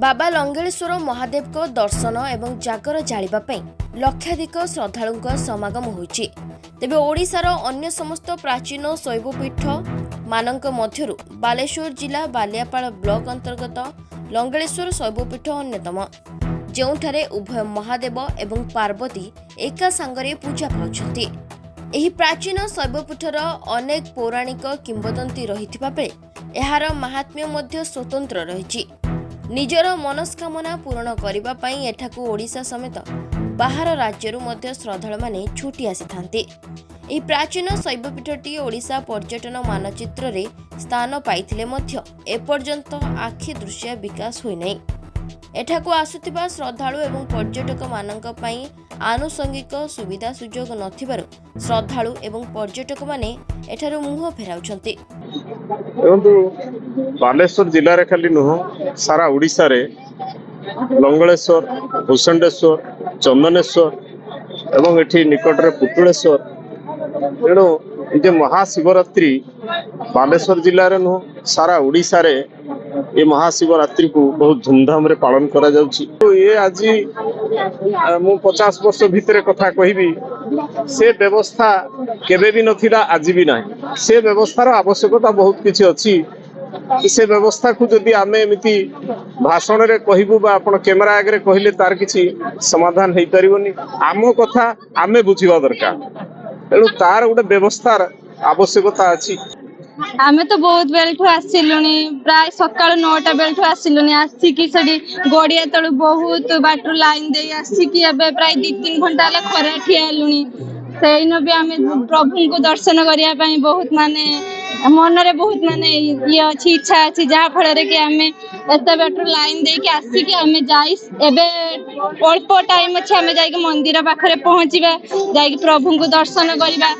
बाबा लंगेश्वर महादेव को दर्शन एवं जागर जालिबा पई लक्षाधिक श्रद्धालुंक समागम होइछि। तेबे ओडिशार अन्य समस्त प्राचीन शैवपीठ मानक मध्यरु बालेश्वर जिला बालियापाल ब्लॉक अंतर्गत लंगेश्वर शैवपीठ अन्यतम, जेउठारे उभय महादेव एवं पार्वती एका सांगरे पूजा पाउछन्ति। एही प्राचीन शैवपीठर अनेक पौराणिक किंवदंती रहिथिबा बेले एहार महात्म्य मध्य स्वतंत्र रहिछि। निजर मनस्कामना पूरण करने पई एठाकू ओडिशा समेत बाहर राज्यरू मध्य श्रद्धालु माने छुटी आसीथांती। एही प्राचीन शैवपीठटी ओडिशा पर्यटन मानचित्र रे स्थान पाइथिले मध्य एपर्यंत आखि दृश्य विकास होई नै। एठाकू आसुथिबा श्रद्धालु एवं पर्यटक मानक पई आनुषंगिक सुविधा सुजोग नथिबारु श्रद्धालु एवं पर्यटक माने एठारू मुह फेराउछन्ति। बालेश्वर जिले रे खाली नुह सारा ओडिशा रे लंगलेश्वर, भूषंडेश्वर, चंदनेश्वर एवं एठी निकट रे पुतुलेश्वर, तेणु ये महाशिवरात्रि बालेश्वर जिले रे नुह सारा ओडिशा रे ये महाशिवरात्रि को बहुत धूमधाम रे पालन करा जाउछि। तो ये आज मु 50 वर्ष भितर कथा कहबी, से व्यवस्था केबे भी नथिला, आज भी नाही। से व्यवस्थार आवश्यकता बहुत किछि अछि। से व्यवस्था को जदि आमे एमिति भाषण रे कहबू बा आपण कैमरा आगे कहले तार किछि समाधान हेई परिबोनी। आमो कथा आमे बुझिबा दरकार, तेणु तार गोटे व्यवस्थार आवश्यकता अछि। आमे तो बहुत बेलठू आसिलुनी, प्राय सकाळ 9टा बेलठू आसिलुनी। आसिकी सडी गोडिया तळु बहुत बाटू लाइन दे आसिकी एबे प्राय 2-3 घंटा ला खरा ठियालुनी। सेइनो भी आमे प्रभु को दर्शन करिया पई बहुत माने मन रे बहुत माने ये अछि, इच्छा अछि, जा फल रे कि आमे एते बाटू लाइन दे के आसिकी आमे जाई एबे अल्प टाइम अछि, आमे जाई के मंदिर पाखरे पहुंचीबा, जाई के प्रभु को दर्शन करिबा।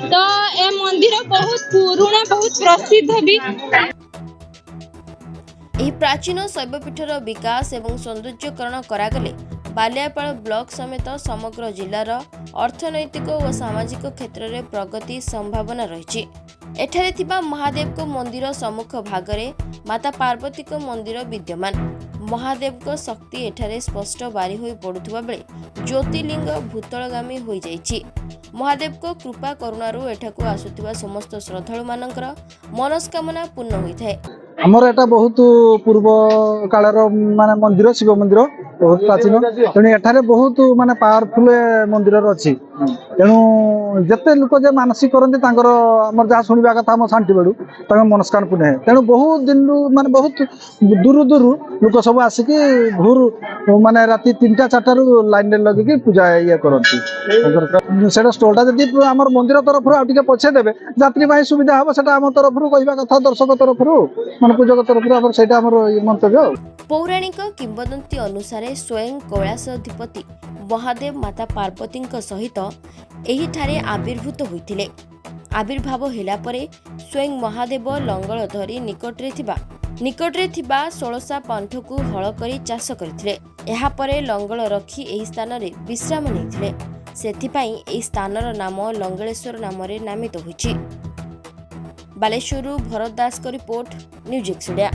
तो ए मंदिर बहुत पुराना, बहुत प्रसिद्ध भी। एही प्राचीन शैवपीठर विकास एवं सौंदर्यकरण करागले बालियापाल ब्लॉक समेत समग्र जिलार अर्थनैतिक और सामाजिक क्षेत्र में प्रगति संभावना रही। एठारे थिबा महादेव को मंदिर सम्मुख भागरे माता पार्वती को मंदिर विद्यमान। महादेव को शक्ति एठारे स्पष्ट बारी होई पड़ुथुबा बेले ज्योतिर्लिंग भूतलगामी होई जाइछि। महादेव को कृपा करुणारू एठाकू आसुथिबा समस्त श्रद्धालु मानकर मनस्कामना पूर्ण होइथाय। हमर एटा बहुत पूर्व कालर माने मंदिर, शिव मंदिर बहुत प्राचीन, तेणु एठारे बहुत माने पावरफुल मंदिर अच्छी। तेणु जिते लोक जे मानसिक करते आमर जहाँ शुणा कथा आम शांति बेड़ू तक मनस्कामना पूर्ण है। तेणु बहुत दिन माने बहुत दूर दूर लोक सब आसिकी भोर माने राति 3टा-4टारू लाइन लगे पूजा ये करती। से स्टॉलटा जदि आम मंदिर तरफ आगे पछे देवे यात्री सुविधा हम, से आम तरफ कहवा कथा दर्शक तरफ माने पूजक तरफ से मंतव्य। पौराणिक किंवदंती अनुसार स्वयं कैलासाधिपति महादेव माता पार्वती सहित एही ठारे आविर्भूत होइथिले। आविर्भाव हेला परे स्वयं महादेव लंगल धरी निकटरे थिबा 16सा पंठ को हल करी चाष करथिले। एहा परे लंगल रखी एही स्थान रे विश्राम नेथिले। सेथिपाई एही स्थानर नाम लंगलेश्वर नाम रे नामित होइछि। बालेश्वरु भरत दास को रिपोर्ट, न्यूज एक्सडिया।